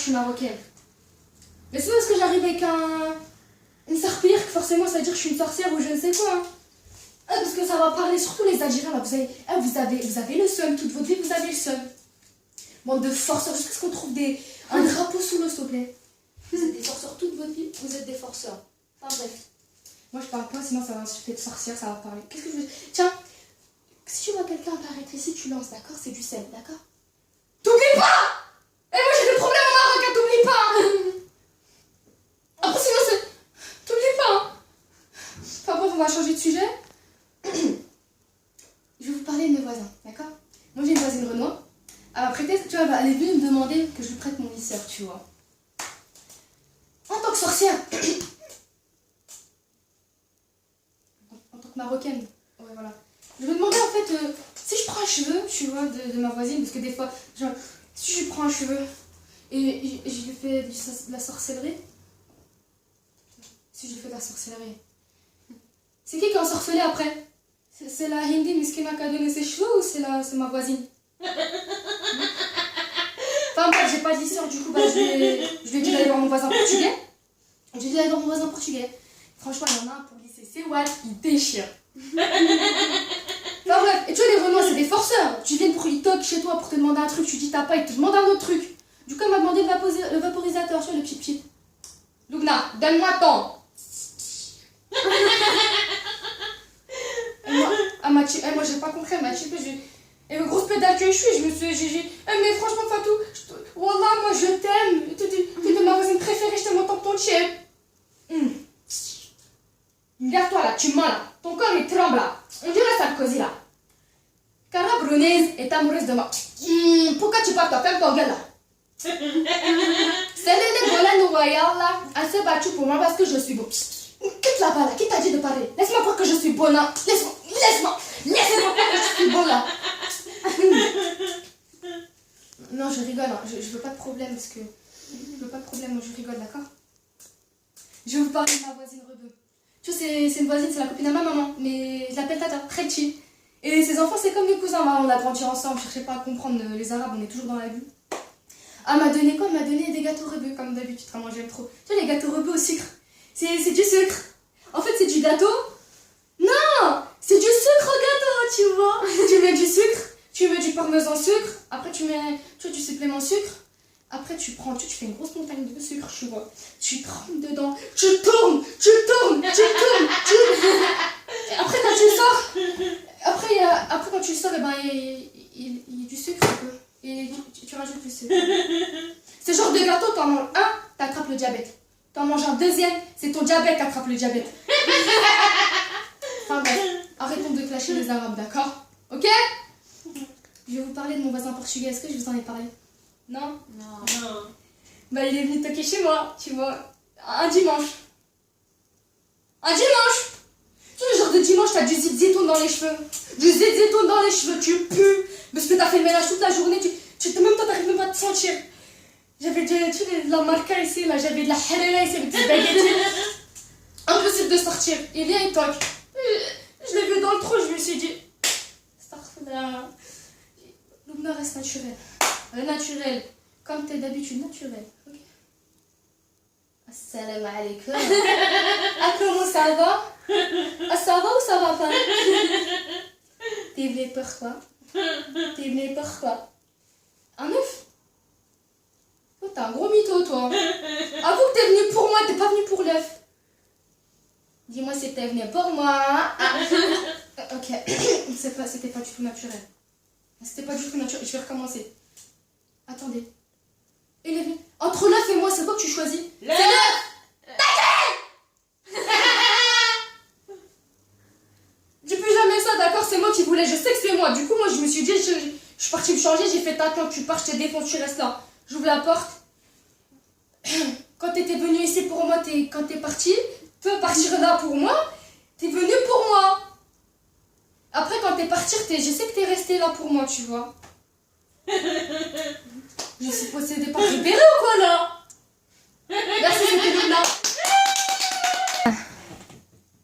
suis marocaine. Mais c'est pas parce que j'arrive avec une serpillière que forcément ça veut dire que je suis une sorcière ou je ne sais quoi. Hein. Ah, parce que ça va parler surtout les Algériens là. Vous avez le seum, toute votre vie vous avez le seum. Bande de forceurs, jusqu'à ce qu'on trouve un drapeau sous l'eau, s'il te plaît. Vous êtes des forceurs toute votre vie, vous êtes des forceurs. Enfin bref. Moi je parle pas, sinon ça va insulter de sorcière, ça va parler. Qu'est-ce que je veux dire? Tiens, si tu vois quelqu'un apparaître ici, tu lances, d'accord? C'est du sel, d'accord? T'oublies pas! Et moi j'ai des problèmes au Maroc, hein, t'oublies pas! Après sinon c'est... T'oublies pas! Hein. Enfin bref, on va changer de sujet. Je vais vous parler de mes voisins, d'accord? Moi j'ai une voisine Renoir. Alors prêter, tu vois, elle est venue me demander que je lui prête mon lisseur, tu vois. En tant que sorcière, en tant que marocaine, ouais voilà. Je me demandais en fait, si je prends un cheveu, tu vois, de ma voisine, parce que des fois, genre, si je lui prends un cheveu et je lui fais de la sorcellerie, si je lui fais de la sorcellerie, c'est qui a ensorcelé après? C'est la Hindi Miskina qui a donné ses cheveux ou c'est ma voisine? Enfin bref, j'ai pas de lisseur, du coup, bah, je lui ai dit d'aller voir mon voisin portugais. J'ai dit d'aller voir mon voisin portugais. Franchement, il y en a un pour lisser ses watts, il déchire. Enfin bref, et tu vois, les Renois, c'est des forceurs. Tu viens ils toquent chez toi pour te demander un truc, tu dis t'as pas, ils te demandent un autre truc. Du coup, elle m'a demandé le vaporisateur, tu vois, le pchit-pchit. Lugna, donne-moi ton. Moi, j'ai pas compris, elle m'a chipé, et une grosse pédale que je suis, je me suis dit, mais franchement Fatou, Wallah, moi je t'aime, t'es de ma voisine préférée, je t'aime autant que ton chip. Regarde-toi là, tu mens là, ton corps il tremble là, on dirait Sarkozy là. Cara Brunez est amoureuse de moi. Pourquoi tu parles toi, ferme ton gueule là. Celle-là de Golan Royal là, elle s'est battue pour moi parce que je suis beau. Quitte là-bas là, qui t'a dit de parler? Laisse-moi croire que je suis bonne là, laisse-moi croire que je suis bonne là. Non, je rigole, hein. Je veux pas de problème parce que... Je veux pas de problème, moi je rigole, d'accord? Je vais vous parler de ma voisine Rebeu. Tu vois, c'est une voisine, c'est la copine à ma maman, mais je l'appelle Tata, très chill. Et ses enfants, c'est comme mes cousins, on a grandi ensemble, je cherchais pas à comprendre les arabes, on est toujours dans la bulle. Elle m'a donné quoi? Elle m'a donné des gâteaux Rebeu, comme d'habitude, comment j'aime trop. Tu vois, les gâteaux Rebeu au sucre, c'est du sucre. En fait, c'est du gâteau. Non! C'est du sucre au gâteau, tu vois. Tu mets du sucre. Tu mets du parmesan sucre, après tu mets du supplément sucre, après tu fais une grosse montagne de sucre, tu vois. Tu trempes dedans, tu tournes. Et après quand tu sors, après quand tu sors, eh ben, il y a du sucre un peu. Et tu rajoutes du sucre. Ce genre de gâteau, t'en manges un, t'attrapes le diabète. T'en manges un deuxième, c'est ton diabète qui attrape le diabète. Enfin bref, arrêtons de clasher les arabes, d'accord? Ok? Je vais vous parler de mon voisin portugais. Est-ce que je vous en ai parlé? Non? Non. Bah, il est venu toquer chez moi, tu vois. Un dimanche. Un dimanche! Tu sais, le genre de dimanche, t'as du zitoun dans les cheveux. Du zitoun dans les cheveux, tu pues. Parce que t'as fait le ménage toute la journée, même toi, t'arrives même pas à te sentir. J'avais de la marca ici, là, j'avais de la harela ici, avec des baguettes. Impossible de sortir. Il vient, il toque. Je l'ai vu dans le trou, je me suis dit. Astaghfirullah. L'oubna reste naturel. Naturel. Comme t'es d'habitude, naturel. Ok. Assalamu alaikum. Ah, comment ça va? Ah, ça va ou ça va pas? T'es venu pourquoi? Un œuf? Oh, t'es un gros mytho, toi. Avoue que t'es venu pour moi, t'es pas venu pour l'œuf. Dis-moi si t'es venu pour moi. Ah. Ok. C'était pas du tout naturel. C'était pas du tout naturel. Je vais recommencer. Attendez. Il est venu. Entre l'œuf et moi, c'est quoi que tu choisis? C'est l'œuf! Dis plus jamais ça, d'accord? C'est moi qui voulais. Je sais que c'est moi. Du coup, moi, je me suis dit, je suis partie me changer. J'ai fait t'attends, tu pars, je te défonce, tu restes là. J'ouvre la porte. Quand t'étais venu ici pour moi, quand t'es parti, tu peux partir là pour moi. T'es venu pour moi. Après, quand t'es parti, je sais que t'es resté là pour moi, tu vois. Je suis possédée par libéré ou quoi là?